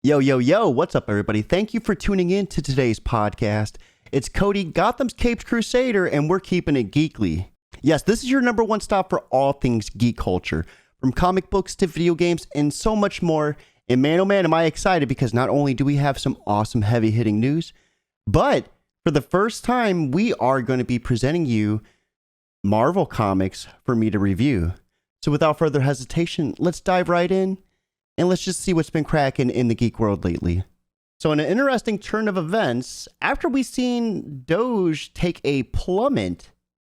Yo, what's up, everybody? Thank you for tuning in to today's podcast. It's Cody, Gotham's Caped Crusader, and we're keeping it geekly. Yes, this is your number one stop for all things geek culture, from comic books to video games and so much more. And man, oh man, am I excited because not only do we have some awesome heavy-hitting news, but for the first time, we are going to be presenting you Marvel comics for me to review. So without further hesitation, let's dive right in. And let's just see what's been cracking in the geek world lately. So in an interesting turn of events, after we've seen Doge take a plummet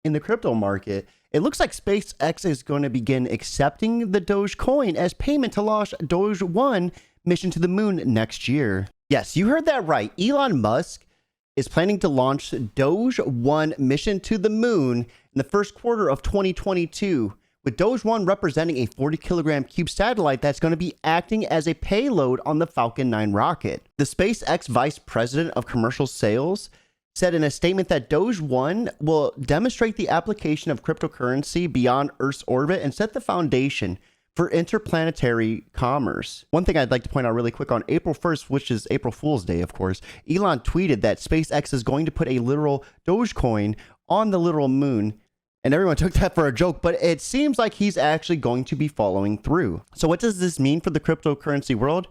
in the crypto market, it looks like SpaceX is going to begin accepting the Doge coin as payment to launch Doge 1 mission to the moon next year. Yes, you heard that right. Elon Musk is planning to launch Doge 1 mission to the moon in the first quarter of 2022. With Doge 1 representing a 40-kilogram cube satellite that's going to be acting as a payload on the Falcon 9 rocket. The SpaceX Vice President of Commercial Sales said in a statement that Doge 1 will demonstrate the application of cryptocurrency beyond Earth's orbit and set the foundation for interplanetary commerce. One thing I'd like to point out really quick, on April 1st, which is April Fool's Day, of course, Elon tweeted that SpaceX is going to put a literal Dogecoin on the literal moon. And everyone took that for a joke, but it seems like he's actually going to be following through. So what does this mean for the cryptocurrency world?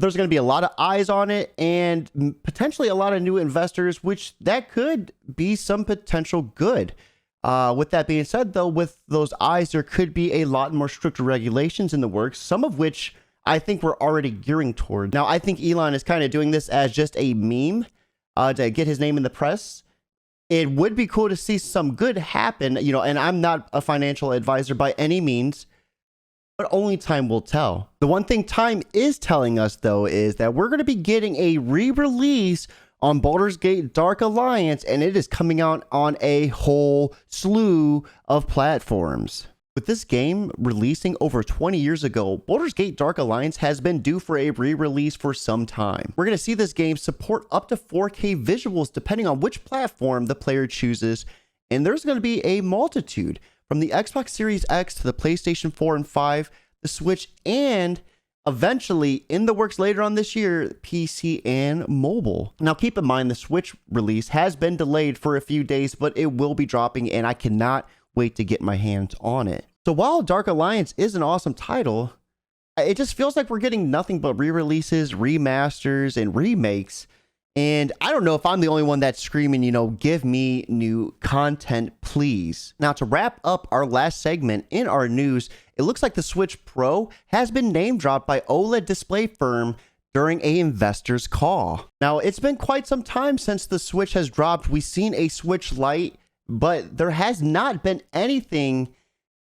There's going to be a lot of eyes on it and potentially a lot of new investors, which that could be some potential good. With that being said, though, with those eyes, there could be a lot more stricter regulations in the works, some of which I think we're already gearing toward. Now, I think Elon is kind of doing this as just a meme to get his name in the press. It would be cool to see some good happen, and I'm not a financial advisor by any means, but only time will tell. The one thing time is telling us, though, is that we're going to be getting a re-release on Baldur's Gate Dark Alliance, and it is coming out on a whole slew of platforms. With this game releasing over 20 years ago, Baldur's Gate Dark Alliance has been due for a re-release for some time. We're going to see this game support up to 4K visuals depending on which platform the player chooses, and there's going to be a multitude, from the Xbox Series X to the PlayStation 4 and 5, the Switch, and eventually, in the works later on this year, PC and mobile. Now keep in mind the Switch release has been delayed for a few days, but it will be dropping, and I cannot wait to get my hands on it. So while Dark Alliance is an awesome title, it just feels like we're getting nothing but re-releases, remasters, and remakes. And I don't know if I'm the only one that's screaming, give me new content, please. Now, to wrap up our last segment in our news, it looks like the Switch Pro has been name dropped by OLED display firm during a investor's call. Now, it's been quite some time since the Switch has dropped. We've seen a Switch Lite, but there has not been anything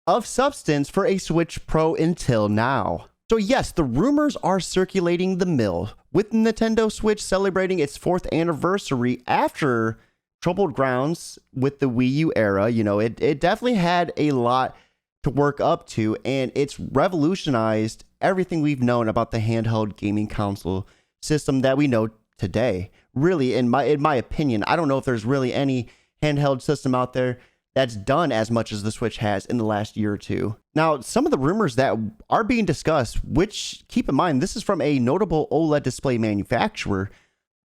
of substance for a Switch Pro until now. So yes, the rumors are circulating the mill, with Nintendo Switch celebrating its 4th anniversary after troubled grounds with the Wii U era. It definitely had a lot to work up to, and it's revolutionized everything we've known about the handheld gaming console system that we know today. Really, in my opinion, I don't know if there's really any handheld system out there that's done as much as the Switch has in the last year or two. Now, some of the rumors that are being discussed, which, keep in mind, this is from a notable OLED display manufacturer,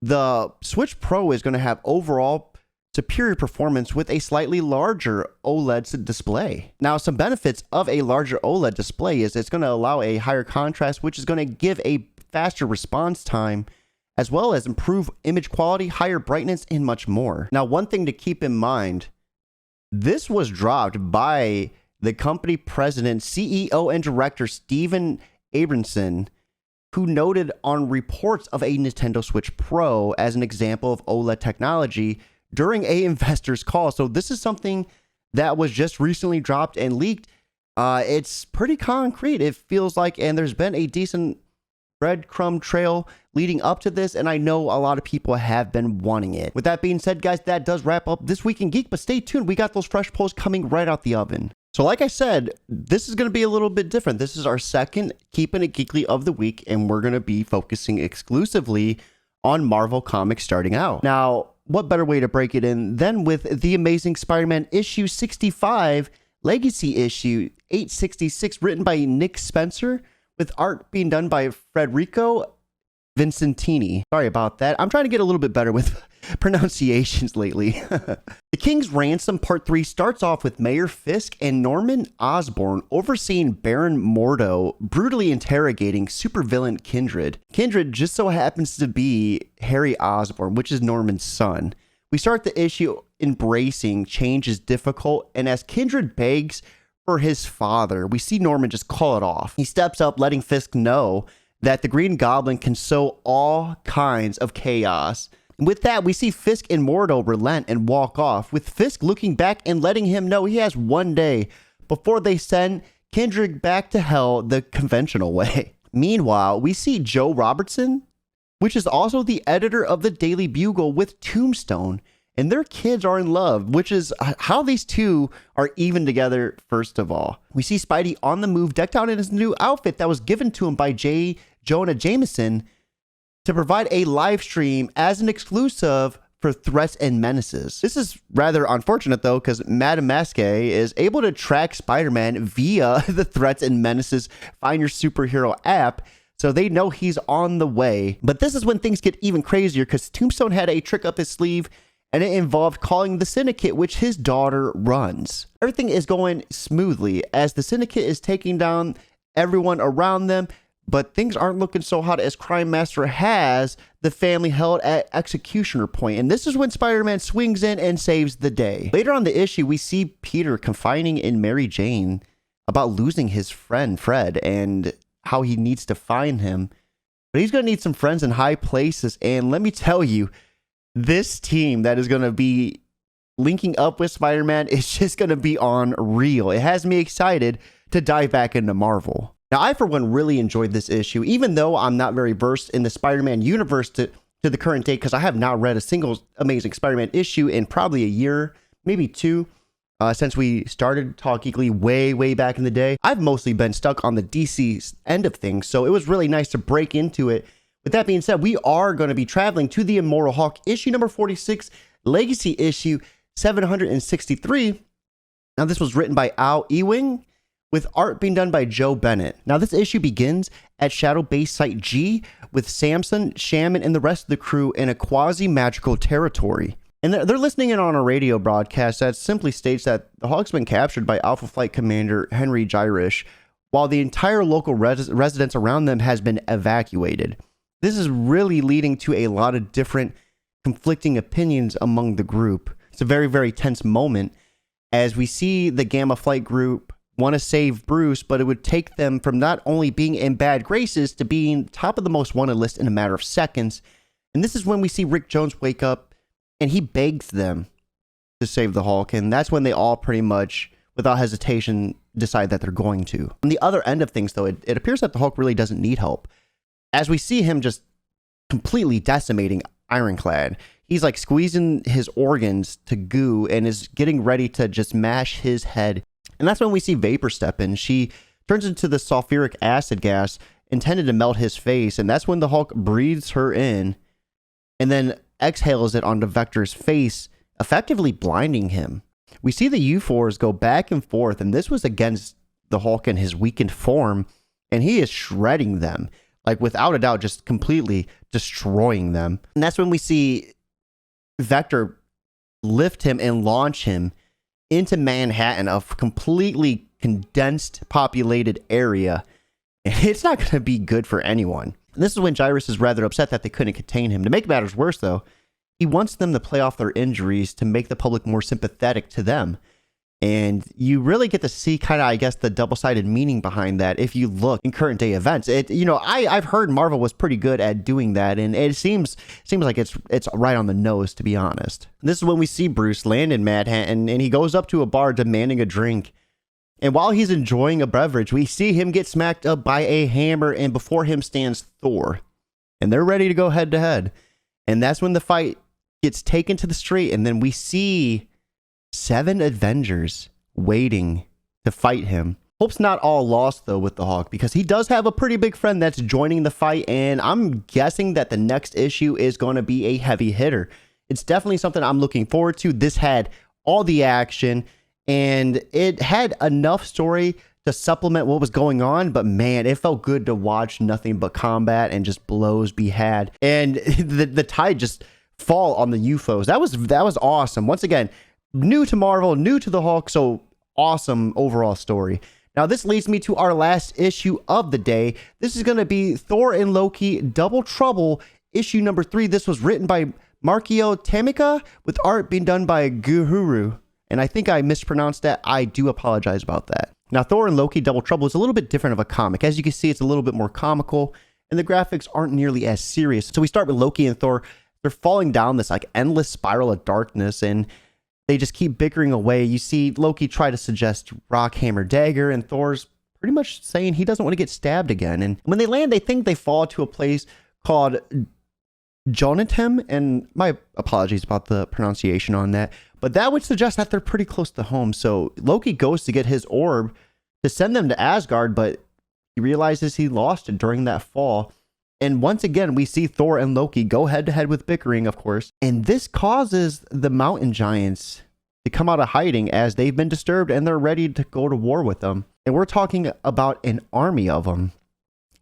the Switch Pro is going to have overall superior performance with a slightly larger OLED display. Now, some benefits of a larger OLED display is it's going to allow a higher contrast, which is going to give a faster response time, as well as improve image quality, higher brightness, and much more. Now, one thing to keep in mind, this was dropped by the company president, CEO, and director Steven Abramson, who noted on reports of a Nintendo Switch Pro as an example of OLED technology during a investor's call. So this is something that was just recently dropped and leaked. It's pretty concrete, it feels like, and there's been a decent breadcrumb trail leading up to this, and I know a lot of people have been wanting it. With that being said, guys, that does wrap up This Week in Geek, but stay tuned. We got those fresh polls coming right out the oven. So like I said, this is going to be a little bit different. This is our second Keeping It Geekly of the week, and we're going to be focusing exclusively on Marvel Comics starting out. Now, what better way to break it in than with The Amazing Spider-Man issue 65, Legacy issue 866, written by Nick Spencer, with art being done by Federico Vincentini. Sorry about that. I'm trying to get a little bit better with pronunciations lately. The King's Ransom Part 3 starts off with Mayor Fisk and Norman Osborn overseeing Baron Mordo brutally interrogating supervillain Kindred. Kindred just so happens to be Harry Osborn, which is Norman's son. We start the issue embracing change is difficult, and as Kindred begs for his father, we see Norman just call it off. He steps up, letting Fisk know that the Green Goblin can sow all kinds of chaos. With that, we see Fisk and Mordo relent and walk off, with Fisk looking back and letting him know he has one day before they send Kindred back to hell the conventional way. Meanwhile, we see Joe Robertson, which is also the editor of the Daily Bugle, with Tombstone, and their kids are in love, which is how these two are even together, first of all. We see Spidey on the move, decked out in his new outfit that was given to him by J. Jonah Jameson to provide a live stream as an exclusive for Threats and Menaces. This is rather unfortunate though, because Madame Masque is able to track Spider-Man via the Threats and Menaces Find Your Superhero app, so they know he's on the way. But this is when things get even crazier, because Tombstone had a trick up his sleeve, and it involved calling the Syndicate, which his daughter runs. Everything is going smoothly as the Syndicate is taking down everyone around them, but things aren't looking so hot as Crime Master has the family held at executioner point. And this is when Spider-Man swings in and saves the day. Later on the issue, we see Peter confiding in Mary Jane about losing his friend Fred and how he needs to find him. But he's going to need some friends in high places. And let me tell you, this team that is going to be linking up with Spider-Man is just going to be unreal. It has me excited to dive back into Marvel. Now, I, for one, really enjoyed this issue, even though I'm not very versed in the Spider-Man universe to the current date, because I have not read a single Amazing Spider-Man issue in probably a year, maybe two, since we started Talk Geekly way back in the day. I've mostly been stuck on the DC end of things, so it was really nice to break into it. With that being said, we are going to be traveling to the Immortal Hulk issue number 46, Legacy issue 763. Now, this was written by Al Ewing, with art being done by Joe Bennett. Now, this issue begins at Shadow Base Site G with Samson, Shaman, and the rest of the crew in a quasi-magical territory. And they're listening in on a radio broadcast that simply states that the Hulk's been captured by Alpha Flight Commander Henry Gyrish, while the entire local residence around them has been evacuated. This is really leading to a lot of different conflicting opinions among the group. It's a very tense moment as we see the Gamma Flight group want to save Bruce, but it would take them from not only being in bad graces to being top of the most wanted list in a matter of seconds. And this is when we see Rick Jones wake up and he begs them to save the Hulk. And that's when they all pretty much, without hesitation, decide that they're going to. On the other end of things, though, it appears that the Hulk really doesn't need help, as we see him just completely decimating Ironclad. He's like squeezing his organs to goo and is getting ready to just mash his head. And that's when we see Vapor step in. She turns into the sulfuric acid gas intended to melt his face. And that's when the Hulk breathes her in and then exhales it onto Vector's face, effectively blinding him. We see the U4s go back and forth, and this was against the Hulk in his weakened form, and he is shredding them, like without a doubt, just completely destroying them. And that's when we see Vector lift him and launch him into Manhattan, a completely condensed populated area. And it's not going to be good for anyone. And this is when Gyrish is rather upset that they couldn't contain him. To make matters worse, though, he wants them to play off their injuries to make the public more sympathetic to them. And you really get to see kind of, I guess, the double-sided meaning behind that if you look in current day events. I've heard Marvel was pretty good at doing that, and it seems like it's right on the nose, to be honest. This is when we see Bruce land in Manhattan, and he goes up to a bar demanding a drink. And while he's enjoying a beverage, we see him get smacked up by a hammer, and before him stands Thor. And they're ready to go head to head. And that's when the fight gets taken to the street, and then we see 7 Avengers waiting to fight him. Hope's not all lost, though, with the Hulk, because he does have a pretty big friend that's joining the fight, and I'm guessing that the next issue is going to be a heavy hitter. It's definitely something I'm looking forward to. This had all the action, and it had enough story to supplement what was going on, but man, it felt good to watch nothing but combat and just blows be had, and the tide just fall on the UFOs. That was awesome. Once again, new to Marvel, new to the Hulk, so awesome overall story. Now this leads me to our last issue of the day. This is going to be Thor and Loki Double Trouble, issue number 3. This was written by Markio Tamika with art being done by Guhuru, and I think I mispronounced that. I do apologize about that. Now, Thor and Loki Double Trouble is a little bit different of a comic. As you can see, it's a little bit more comical, and the graphics aren't nearly as serious. So we start with Loki and Thor. They're falling down this like endless spiral of darkness, and they just keep bickering away. You see Loki try to suggest rock, hammer, dagger, and Thor's pretty much saying he doesn't want to get stabbed again. And when they land, they think they fall to a place called Jonatem, and my apologies about the pronunciation on that, but that would suggest that they're pretty close to home. So Loki goes to get his orb to send them to Asgard, but he realizes he lost it during that fall. And once again, we see Thor and Loki go head to head with bickering, of course, and this causes the mountain giants to come out of hiding as they've been disturbed and they're ready to go to war with them. And we're talking about an army of them.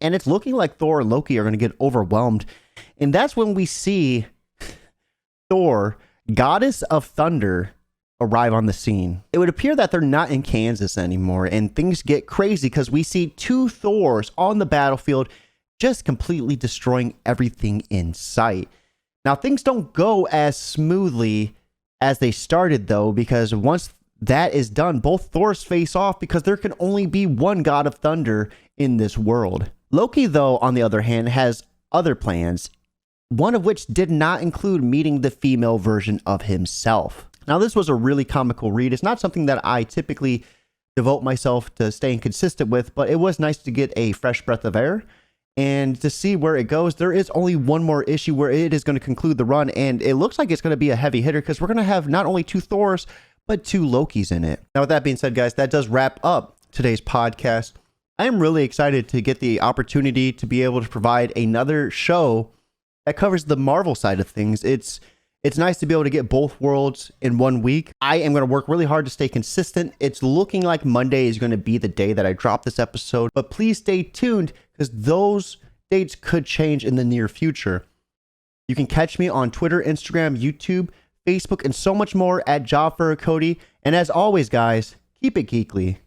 And it's looking like Thor and Loki are going to get overwhelmed. And that's when we see Thor, goddess of thunder, arrive on the scene. It would appear that they're not in Kansas anymore, and things get crazy because we see 2 Thors on the battlefield just completely destroying everything in sight. Now, things don't go as smoothly as they started, though, because once that is done, both Thors face off because there can only be one god of thunder in this world. Loki, though, on the other hand, has other plans, one of which did not include meeting the female version of himself. Now, this was a really comical read. It's not something that I typically devote myself to staying consistent with, but it was nice to get a fresh breath of air and to see where it goes. There is only one more issue where it is going to conclude the run, and it looks like it's going to be a heavy hitter because we're going to have not only 2 Thors, but 2 Lokis in it. Now, with that being said, guys, that does wrap up today's podcast. I am really excited to get the opportunity to be able to provide another show that covers the Marvel side of things. It's nice to be able to get both worlds in one week. I am going to work really hard to stay consistent. It's looking like Monday is going to be the day that I drop this episode, but please stay tuned because those dates could change in the near future. You can catch me on Twitter, Instagram, YouTube, Facebook, and so much more at Job for Cody. And as always, guys, keep it geekly.